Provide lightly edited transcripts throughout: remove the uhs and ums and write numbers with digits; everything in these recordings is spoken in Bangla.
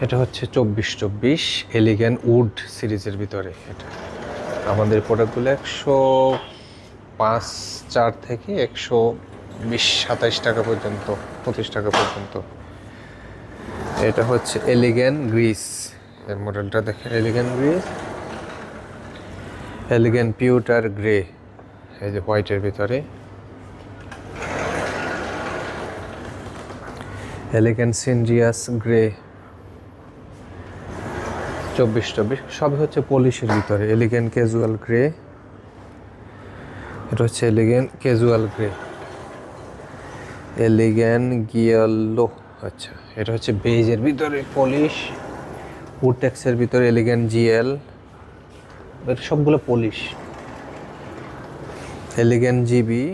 এটা হচ্ছে 2424 এলিগ্যান্ট উড সিরিজের ভিতরে। এটা আমাদের প্রোডাক্টগুলো 105 থেকে 120-27 টাকা পর্যন্ত, 25 টাকা পর্যন্ত। এটা হচ্ছে এলিগ্যান্ট গ্রিস এর মডেলটা দেখেন, এলিগ্যান্ট গ্রিস, এলিগ্যান্ট পিউটার গ্রে, এই যে হোয়াইটের ভিতরে, এলিগ্যান্ট সিনজিয়াস গ্রে 2424, সবই হচ্ছে পলিশের ভিতরে। এলিগ্যান্ট ক্যাজুয়াল গ্রে, এটা হচ্ছে এলিগ্যান্ট ক্যাজুয়াল গ্রে, এলিগ্যান্ট গিয়ালো, আচ্ছা এটা হচ্ছে বেজের ভিতরে পলিশ, উডটেক্সের ভিতরে এলিগ্যান্ট জিএল, এটা সবগুলো polish, elegant GB,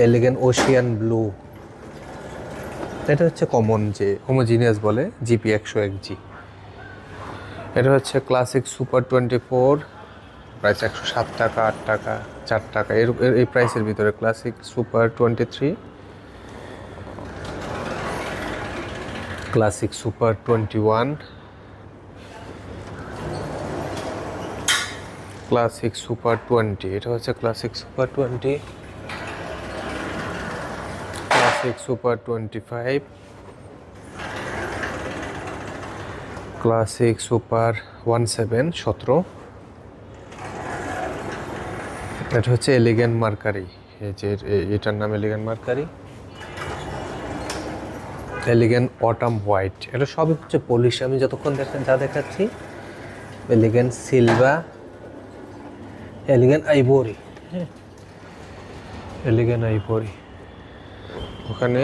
elegant Ocean blue, এটা হচ্ছে কমন যে হোমোজিনিয়াস বলে, জিপি 101G। এটা হচ্ছে ক্লাসিক সুপার 24, প্রাইস 107 টাকা, 8 টাকা, 4 টাকা এই প্রাইসের ভিতরে। Classic super 23, classic super 21, classic super 20, এটা হচ্ছে classic super 20, classic super 25, classic super 17, এটা হচ্ছে এলিগ্যান্ট মার্কারি, এই যে এটার নাম elegant mercury, elegant autumn white, এটা সবই হচ্ছে পলিশ। আমি যতক্ষণ যা দেখাচ্ছি, এলিগ্যান্ট সিলভা, এলিগ্যান্ট আইভরি, হ্যাঁ এলিগ্যান্ট আইভরি, ওখানে